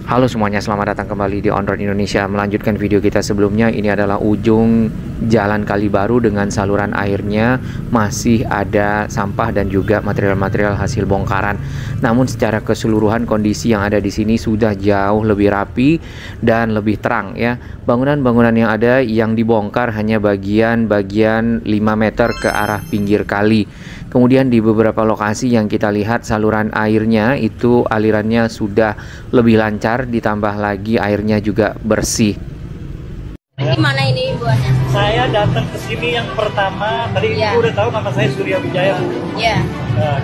Halo semuanya, selamat datang kembali di On Road Indonesia. Melanjutkan video kita sebelumnya, ini adalah ujung Jalan Kalibaru dengan saluran airnya masih ada sampah dan juga material-material hasil bongkaran. Namun secara keseluruhan kondisi yang ada di sini sudah jauh lebih rapi dan lebih terang ya. Bangunan-bangunan yang ada yang dibongkar hanya bagian-bagian 5 meter ke arah pinggir kali. Kemudian di beberapa lokasi yang kita lihat saluran airnya itu alirannya sudah lebih lancar, ditambah lagi airnya juga bersih. Gimana ini buahnya? Saya datang ke sini yang pertama, tadi Ibu udah tahu nama saya Surya Wijaya, Bu. Iya.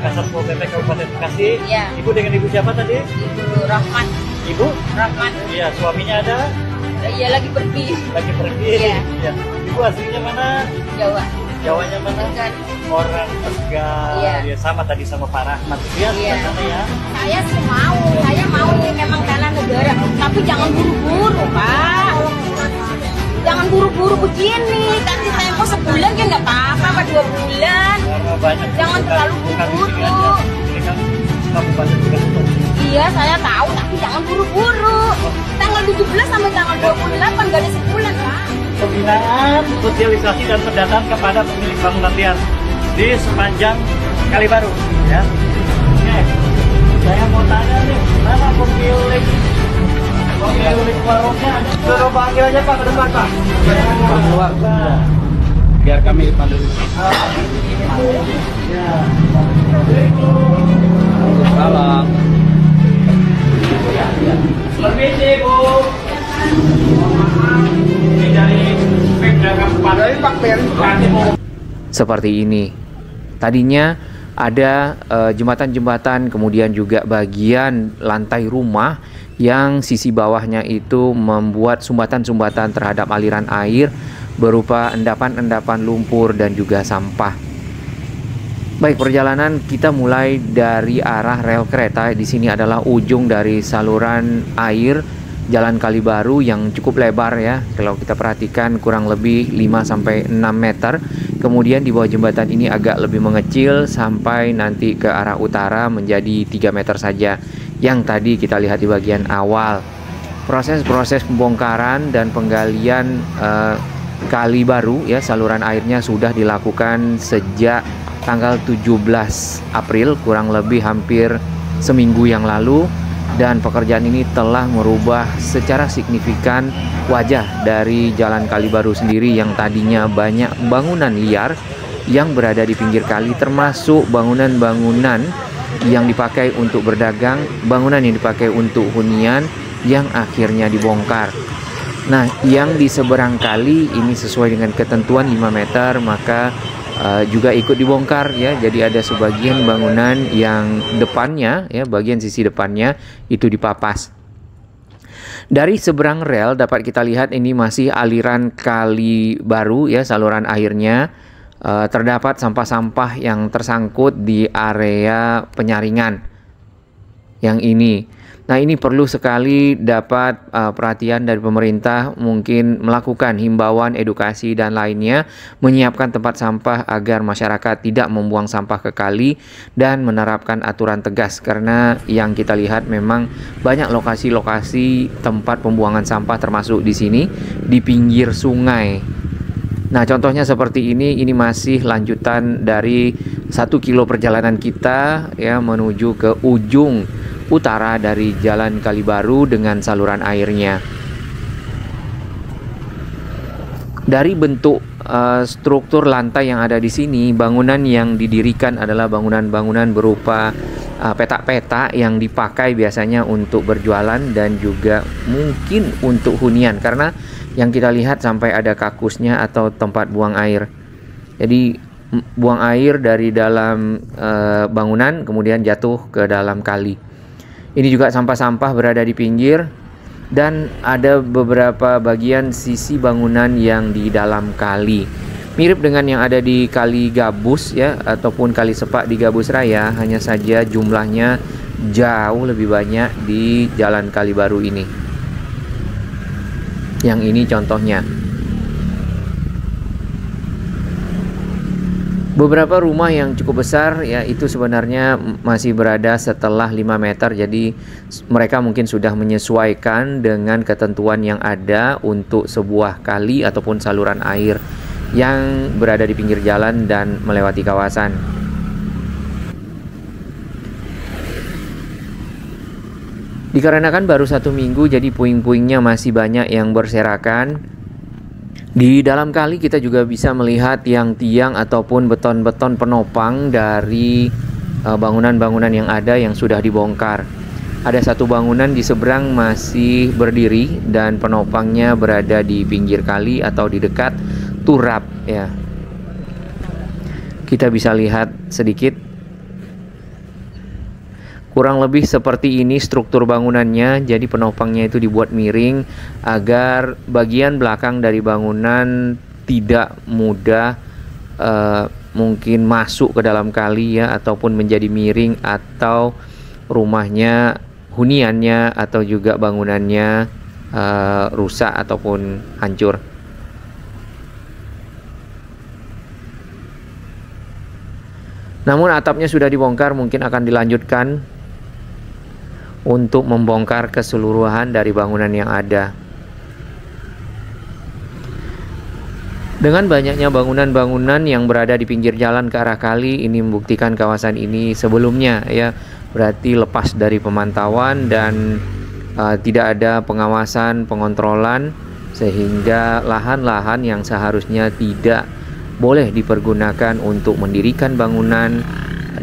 Kasat Pol PP Kabupaten Bekasi. Iya. Ibu dengan Ibu siapa tadi? Ibu Rahmat. Ibu? Rahmat. Iya, suaminya ada? Iya, lagi pergi. Lagi pergi. Iya. Iya. Ibu aslinya mana? Jawa. Jawanya mana? Tegal. Orang Tegal. Iya. Ya, sama tadi sama Pak Rahmat. Iya, Iya. sana ya. Saya sih mau ini memang tanah negara, tapi jangan buru-buru, Pak. Jangan buru-buru begini, kasih tempo sebulan ya nggak apa-apa, apa 2 bulan. Karena banyak. Jangan terlalu bukan di sini buru-buru. aja. Ini kan Kabupaten Bekasi. Iya, saya tahu, tapi jangan buru-buru. Tanggal 17 sampai tanggal 28 nggak ada sebulan, Pak. Pembinaan, sosialisasi dan pendataan kepada pemilik bangunan liar di sepanjang Kalibaru, ya. Oke, saya mau tanya nih, mana pemilik warungnya? Suruh panggil aja Pak ke depan, Pak. Keluar. Biar kami pandu. Ya. Salam. Permisi, Bu. Ini dari Pemda Kabupaten Bekasi, Bu. Seperti ini. Tadinya ada jembatan-jembatan, kemudian juga bagian lantai rumah yang sisi bawahnya itu membuat sumbatan-sumbatan terhadap aliran air berupa endapan-endapan lumpur dan juga sampah. Baik, perjalanan kita mulai dari arah rel kereta. Di sini adalah ujung dari saluran air Jalan Kalibaru yang cukup lebar ya. Kalau kita perhatikan kurang lebih 5-6 meter. Kemudian di bawah jembatan ini agak lebih mengecil sampai nanti ke arah utara menjadi 3 meter saja. Yang tadi kita lihat di bagian awal. Proses-proses pembongkaran dan penggalian Kalibaru ya, saluran airnya sudah dilakukan sejak tanggal 17 April, kurang lebih hampir seminggu yang lalu. Dan pekerjaan ini telah merubah secara signifikan wajah dari Jalan Kalibaru sendiri yang tadinya banyak bangunan liar yang berada di pinggir kali, termasuk bangunan-bangunan yang dipakai untuk berdagang, bangunan yang dipakai untuk hunian yang akhirnya dibongkar. Nah, yang di seberang kali ini sesuai dengan ketentuan 5 meter, maka juga ikut dibongkar ya. Jadi ada sebagian bangunan yang depannya ya, bagian sisi depannya itu dipapas. Dari seberang rel dapat kita lihat ini masih aliran Kalibaru ya, saluran airnya. Terdapat sampah-sampah yang tersangkut di area penyaringan yang ini. Nah, ini perlu sekali dapat perhatian dari pemerintah, mungkin melakukan himbauan, edukasi dan lainnya, menyiapkan tempat sampah agar masyarakat tidak membuang sampah ke kali dan menerapkan aturan tegas, karena yang kita lihat memang banyak lokasi-lokasi tempat pembuangan sampah termasuk di sini di pinggir sungai. Nah, contohnya seperti ini masih lanjutan dari 1 kilo perjalanan kita ya menuju ke ujung utara dari Jalan Kalibaru dengan saluran airnya. Dari bentuk struktur lantai yang ada di sini, bangunan yang didirikan adalah bangunan-bangunan berupa petak-petak yang dipakai biasanya untuk berjualan dan juga mungkin untuk hunian, karena yang kita lihat sampai ada kakusnya atau tempat buang air. Jadi buang air dari dalam bangunan kemudian jatuh ke dalam kali. Ini juga sampah-sampah berada di pinggir dan ada beberapa bagian sisi bangunan yang di dalam kali. Mirip dengan yang ada di Kali Gabus ya, ataupun Kali Sepak di Gabus Raya, hanya saja jumlahnya jauh lebih banyak di Jalan Kalibaru ini. Yang ini contohnya. Beberapa rumah yang cukup besar ya itu sebenarnya masih berada setelah 5 meter, jadi mereka mungkin sudah menyesuaikan dengan ketentuan yang ada untuk sebuah kali ataupun saluran air yang berada di pinggir jalan dan melewati kawasan. Dikarenakan baru 1 minggu, jadi puing-puingnya masih banyak yang berserakan. Di dalam kali kita juga bisa melihat tiang-tiang ataupun beton-beton penopang dari bangunan-bangunan yang ada yang sudah dibongkar. Ada satu bangunan di seberang masih berdiri dan penopangnya berada di pinggir kali atau di dekat turap ya. Kita bisa lihat sedikit. Kurang lebih seperti ini struktur bangunannya, jadi penopangnya itu dibuat miring agar bagian belakang dari bangunan tidak mudah mungkin masuk ke dalam kali ya, ataupun menjadi miring, atau rumahnya, huniannya atau juga bangunannya rusak ataupun hancur. Namun atapnya sudah dibongkar, mungkin akan dilanjutkan untuk membongkar keseluruhan dari bangunan yang ada. Dengan banyaknya bangunan-bangunan yang berada di pinggir jalan ke arah kali, ini membuktikan kawasan ini sebelumnya ya berarti lepas dari pemantauan dan tidak ada pengawasan, pengontrolan, sehingga lahan-lahan yang seharusnya tidak boleh dipergunakan untuk mendirikan bangunan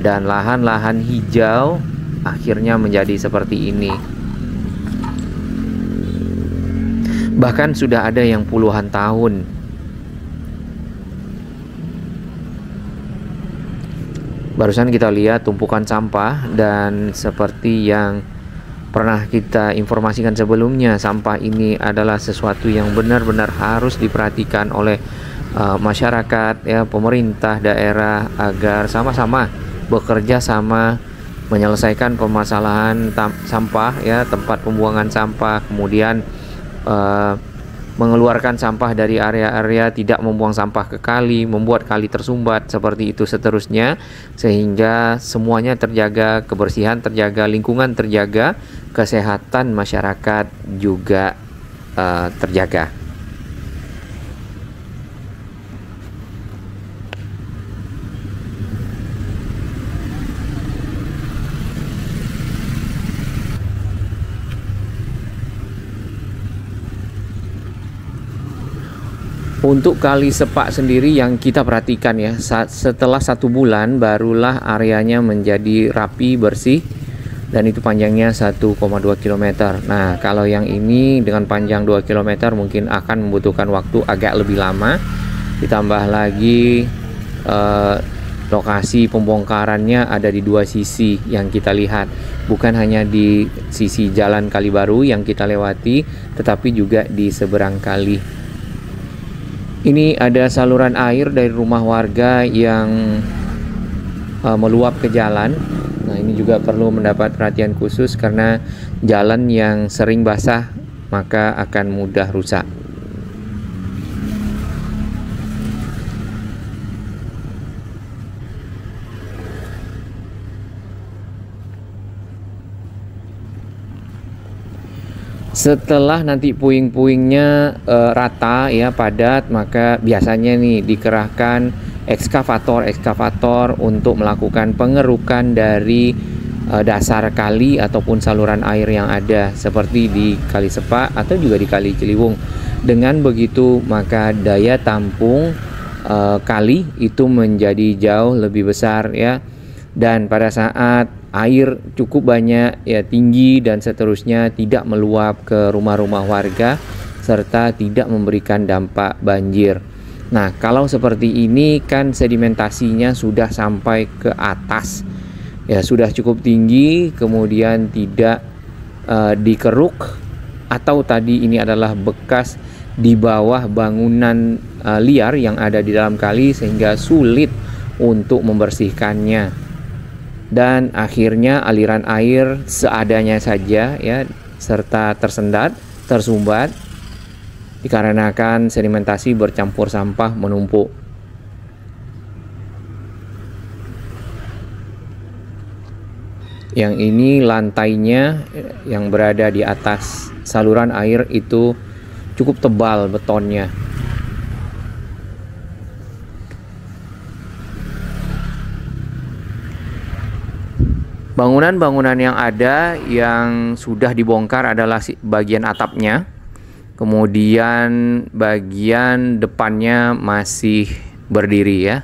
dan lahan-lahan hijau akhirnya menjadi seperti ini. Bahkan sudah ada yang puluhan tahun. Barusan kita lihat tumpukan sampah, dan seperti yang pernah kita informasikan sebelumnya, sampah ini adalah sesuatu yang benar-benar harus diperhatikan oleh masyarakat ya, pemerintah daerah, agar sama-sama bekerja sama menyelesaikan permasalahan sampah ya, tempat pembuangan sampah, kemudian mengeluarkan sampah dari area-area, tidak membuang sampah ke kali, membuat kali tersumbat, seperti itu seterusnya, sehingga semuanya terjaga, kebersihan terjaga, lingkungan terjaga, kesehatan masyarakat juga terjaga. Untuk kali Sepak sendiri yang kita perhatikan ya, setelah 1 bulan barulah areanya menjadi rapi, bersih, dan itu panjangnya 1,2 km. Nah, kalau yang ini dengan panjang 2 km mungkin akan membutuhkan waktu agak lebih lama. Ditambah lagi lokasi pembongkarannya ada di 2 sisi yang kita lihat, bukan hanya di sisi jalan Kalibaru yang kita lewati, tetapi juga di seberang kali. Ini ada saluran air dari rumah warga yang meluap ke jalan. Nah, ini juga perlu mendapat perhatian khusus karena jalan yang sering basah maka akan mudah rusak. Setelah nanti puing-puingnya rata ya, padat, maka biasanya nih dikerahkan ekskavator untuk melakukan pengerukan dari dasar kali ataupun saluran air yang ada, seperti di Kali Sepak atau juga di Kali Ciliwung. Dengan begitu maka daya tampung kali itu menjadi jauh lebih besar ya, dan pada saat air cukup banyak ya, tinggi dan seterusnya, tidak meluap ke rumah-rumah warga serta tidak memberikan dampak banjir. Nah, kalau seperti ini kan sedimentasinya sudah sampai ke atas ya, sudah cukup tinggi, kemudian tidak dikeruk, atau tadi ini adalah bekas di bawah bangunan liar yang ada di dalam kali sehingga sulit untuk membersihkannya. Dan akhirnya aliran air seadanya saja ya, serta tersendat, tersumbat dikarenakan sedimentasi bercampur sampah menumpuk. Yang ini lantainya yang berada di atas saluran air itu cukup tebal betonnya. Bangunan-bangunan yang ada yang sudah dibongkar adalah bagian atapnya. Kemudian bagian depannya masih berdiri ya.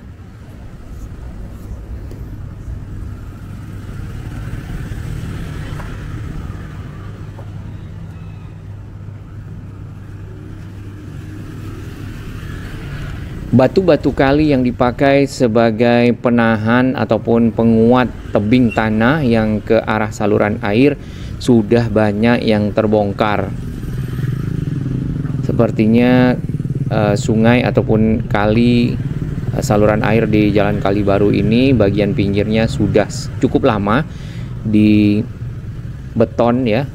Batu-batu kali yang dipakai sebagai penahan ataupun penguat tebing tanah yang ke arah saluran air sudah banyak yang terbongkar. Sepertinya sungai ataupun kali saluran air di Jalan Kalibaru ini bagian pinggirnya sudah cukup lama di beton ya.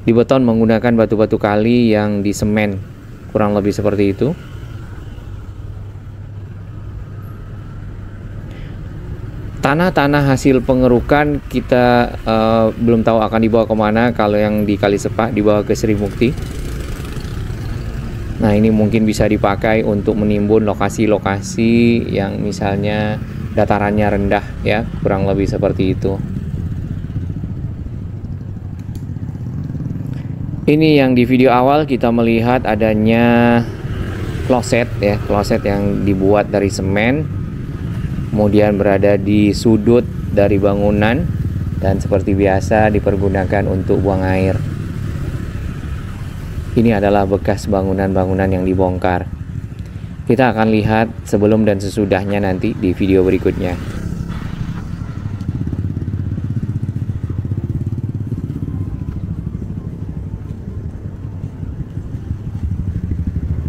Di beton menggunakan batu-batu kali yang disemen, kurang lebih seperti itu. Tanah-tanah hasil pengerukan kita belum tahu akan dibawa kemana. Kalau yang di Kali Sepak dibawa ke Sri Mukti. Nah, ini mungkin bisa dipakai untuk menimbun lokasi-lokasi yang misalnya datarannya rendah ya, kurang lebih seperti itu. Ini yang di video awal kita melihat adanya kloset ya, kloset yang dibuat dari semen. Kemudian berada di sudut dari bangunan dan seperti biasa dipergunakan untuk buang air. Ini adalah bekas bangunan-bangunan yang dibongkar. Kita akan lihat sebelum dan sesudahnya nanti di video berikutnya.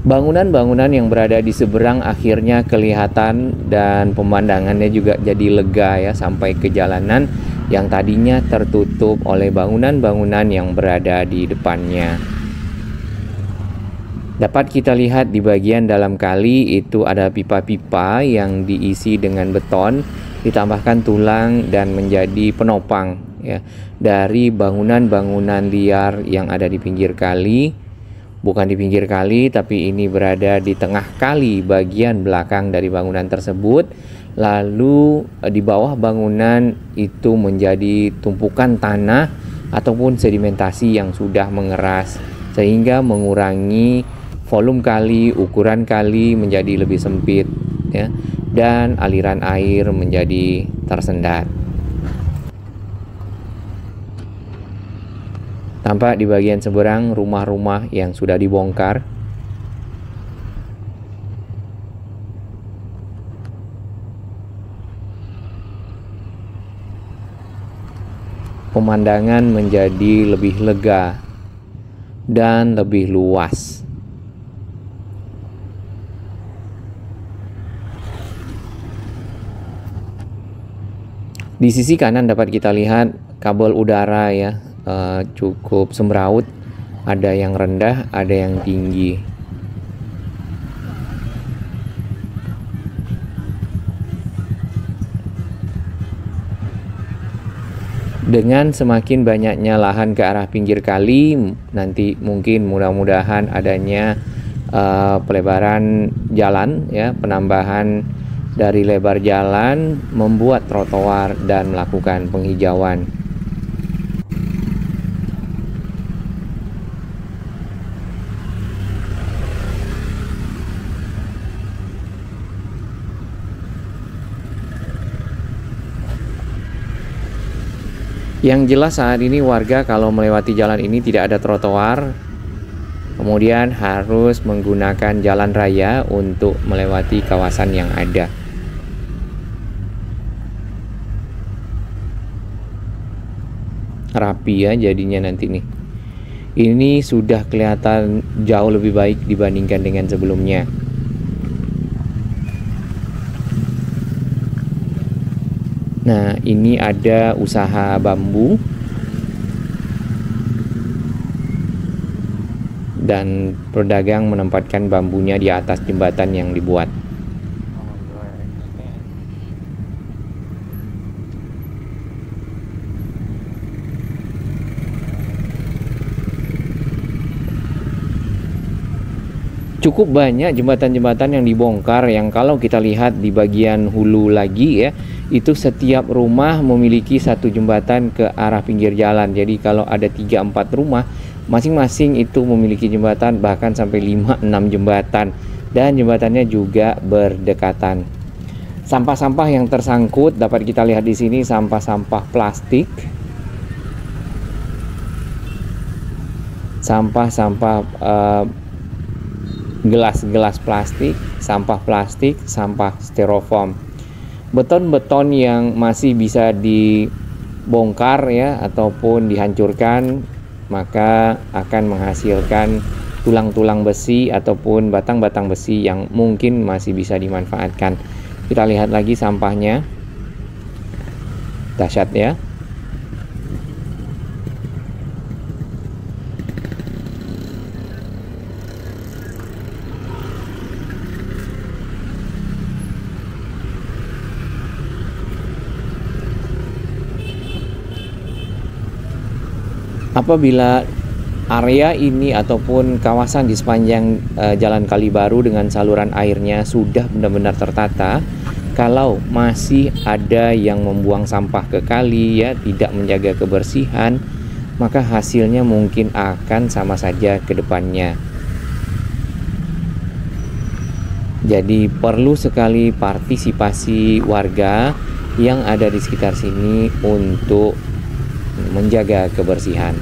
Bangunan-bangunan yang berada di seberang akhirnya kelihatan dan pemandangannya juga jadi lega ya, sampai ke jalanan yang tadinya tertutup oleh bangunan-bangunan yang berada di depannya. Dapat kita lihat di bagian dalam kali itu ada pipa-pipa yang diisi dengan beton, ditambahkan tulang dan menjadi penopang ya dari bangunan-bangunan liar yang ada di pinggir kali. Bukan di pinggir kali, tapi ini berada di tengah kali bagian belakang dari bangunan tersebut. Lalu di bawah bangunan itu menjadi tumpukan tanah ataupun sedimentasi yang sudah mengeras, sehingga mengurangi volume kali, ukuran kali menjadi lebih sempit ya, dan aliran air menjadi tersendat. Tampak di bagian seberang rumah-rumah yang sudah dibongkar. Pemandangan menjadi lebih lega dan lebih luas. Di sisi kanan dapat kita lihat kabel udara ya. Cukup semraut, ada yang rendah, ada yang tinggi. Dengan semakin banyaknya lahan ke arah pinggir kali, nanti mungkin mudah-mudahan adanya pelebaran jalan ya, penambahan dari lebar jalan, membuat trotoar dan melakukan penghijauan. Yang jelas saat ini warga kalau melewati jalan ini tidak ada trotoar, kemudian harus menggunakan jalan raya untuk melewati kawasan yang ada. Rapi ya jadinya nanti nih. Ini sudah kelihatan jauh lebih baik dibandingkan dengan sebelumnya. Nah, ini ada usaha bambu dan pedagang menempatkan bambunya di atas jembatan yang dibuat. Cukup banyak jembatan-jembatan yang dibongkar, yang kalau kita lihat di bagian hulu lagi ya, itu setiap rumah memiliki satu jembatan ke arah pinggir jalan. Jadi kalau ada 3-4 rumah, masing-masing itu memiliki jembatan, bahkan sampai 5-6 jembatan, dan jembatannya juga berdekatan. Sampah-sampah yang tersangkut dapat kita lihat di sini, sampah-sampah plastik, sampah-sampah gelas-gelas plastik, sampah plastik, sampah styrofoam. Beton-beton yang masih bisa dibongkar ya ataupun dihancurkan, maka akan menghasilkan tulang-tulang besi ataupun batang-batang besi yang mungkin masih bisa dimanfaatkan. Kita lihat lagi sampahnya. Dahsyat ya. Apabila area ini ataupun kawasan di sepanjang Jalan Kalibaru dengan saluran airnya sudah benar-benar tertata, kalau masih ada yang membuang sampah ke kali ya, tidak menjaga kebersihan, maka hasilnya mungkin akan sama saja ke depannya. Jadi perlu sekali partisipasi warga yang ada di sekitar sini untuk menjaga kebersihan.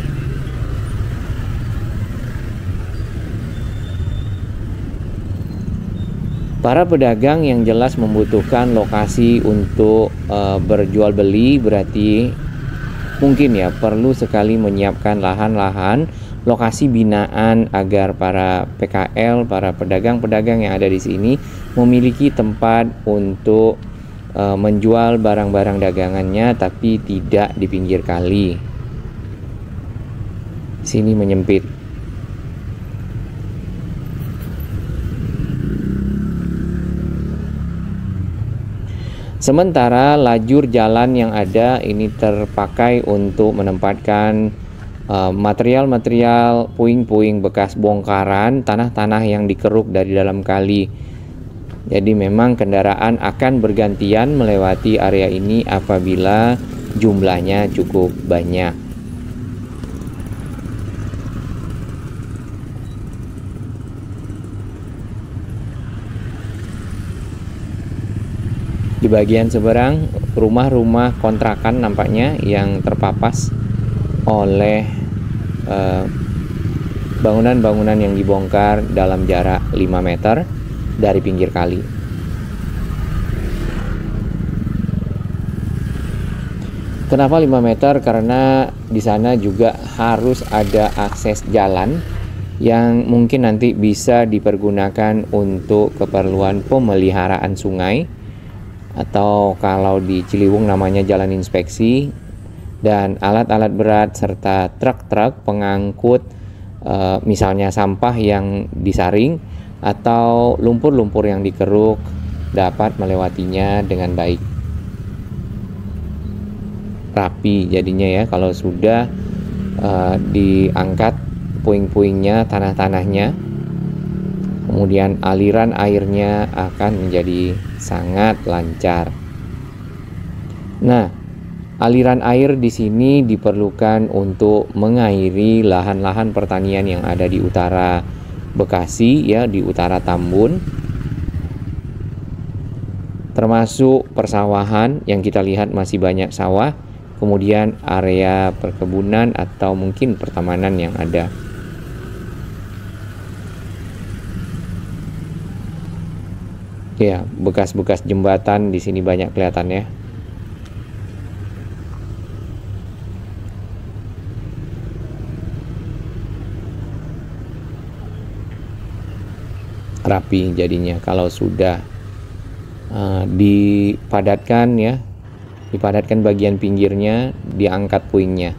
Para pedagang yang jelas membutuhkan lokasi untuk berjual beli, berarti mungkin ya perlu sekali menyiapkan lahan-lahan, lokasi binaan agar para PKL, para pedagang-pedagang yang ada di sini memiliki tempat untuk menjual barang-barang dagangannya, tapi tidak di pinggir kali. Sini menyempit. Sementara lajur jalan yang ada ini terpakai untuk menempatkan material-material puing-puing bekas bongkaran, tanah-tanah yang dikeruk dari dalam kali. Jadi memang kendaraan akan bergantian melewati area ini apabila jumlahnya cukup banyak. Di bagian seberang, rumah-rumah kontrakan nampaknya yang terpapas oleh bangunan-bangunan yang dibongkar dalam jarak 5 meter dari pinggir kali. Kenapa 5 meter? Karena di sana juga harus ada akses jalan yang mungkin nanti bisa dipergunakan untuk keperluan pemeliharaan sungai, atau kalau di Ciliwung namanya jalan inspeksi, dan alat-alat berat serta truk-truk pengangkut misalnya sampah yang disaring atau lumpur-lumpur yang dikeruk dapat melewatinya dengan baik. Rapi jadinya ya kalau sudah diangkat puing-puingnya, tanah-tanahnya, kemudian aliran airnya akan menjadi sangat lancar. Nah, aliran air di sini diperlukan untuk mengairi lahan-lahan pertanian yang ada di utara Bekasi ya, di utara Tambun, termasuk persawahan yang kita lihat masih banyak sawah, kemudian area perkebunan atau mungkin pertamanan yang ada. Ya, bekas-bekas jembatan di sini banyak kelihatan ya. Rapi jadinya kalau sudah dipadatkan ya, dipadatkan bagian pinggirnya, diangkat puingnya.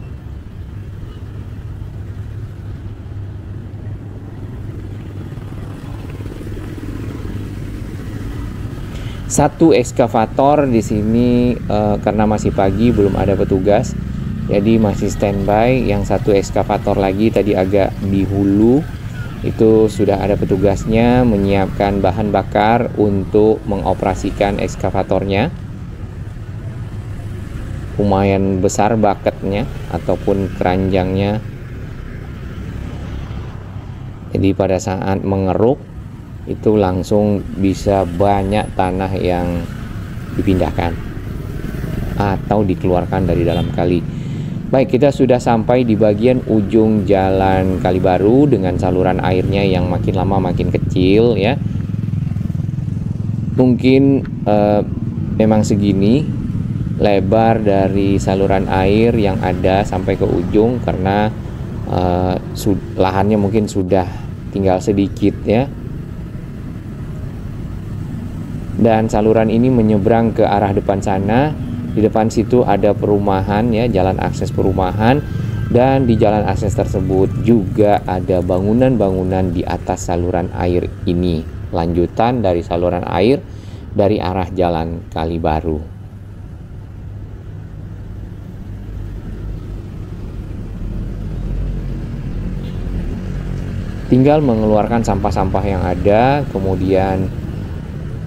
Satu ekskavator di sini karena masih pagi belum ada petugas, jadi masih standby. Yang satu ekskavator lagi tadi agak di hulu Itu sudah ada petugasnya menyiapkan bahan bakar untuk mengoperasikan ekskavatornya. Lumayan besar bucketnya ataupun keranjangnya. Jadi pada saat mengeruk itu langsung bisa banyak tanah yang dipindahkan atau dikeluarkan dari dalam kali. Baik, kita sudah sampai di bagian ujung Jalan Kalibaru dengan saluran airnya yang makin lama makin kecil ya. Mungkin memang segini lebar dari saluran air yang ada sampai ke ujung karena lahannya mungkin sudah tinggal sedikit ya. Dan saluran ini menyeberang ke arah depan sana. Di depan situ ada perumahan ya, jalan akses perumahan, dan di jalan akses tersebut juga ada bangunan-bangunan di atas saluran air ini. Lanjutan dari saluran air dari arah Jalan Kalibaru. Tinggal mengeluarkan sampah-sampah yang ada, kemudian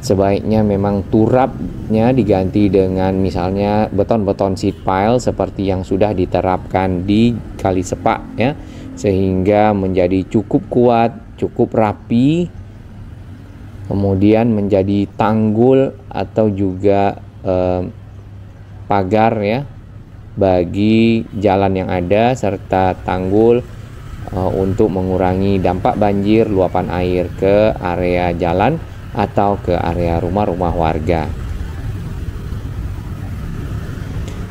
sebaiknya memang turapnya diganti dengan misalnya beton-beton seat pile seperti yang sudah diterapkan di Kali Sepak ya, sehingga menjadi cukup kuat, cukup rapi, kemudian menjadi tanggul atau juga pagar ya bagi jalan yang ada, serta tanggul untuk mengurangi dampak banjir luapan air ke area jalan atau ke area rumah-rumah warga.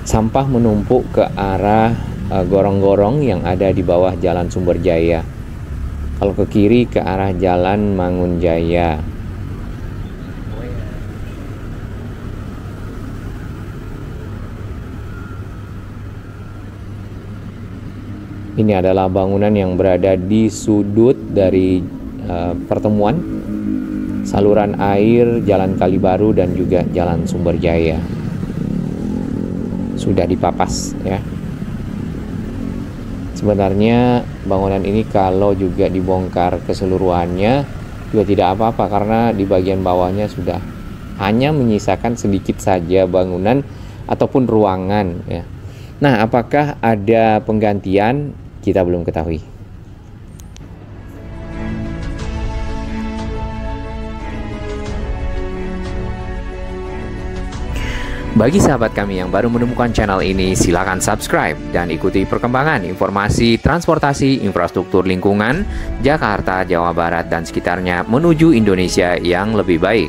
Sampah menumpuk ke arah gorong-gorong yang ada di bawah Jalan Sumberjaya. Kalau ke kiri ke arah Jalan Mangunjaya. Ini adalah bangunan yang berada di sudut dari pertemuan saluran air Jalan Kalibaru dan juga Jalan Sumberjaya. Sudah dipapas ya. Sebenarnya bangunan ini kalau juga dibongkar keseluruhannya juga tidak apa-apa karena di bagian bawahnya sudah hanya menyisakan sedikit saja bangunan ataupun ruangan ya. Nah, apakah ada penggantian? Kita belum ketahui. Bagi sahabat kami yang baru menemukan channel ini, silakan subscribe dan ikuti perkembangan informasi transportasi, infrastruktur lingkungan, Jakarta, Jawa Barat, dan sekitarnya menuju Indonesia yang lebih baik.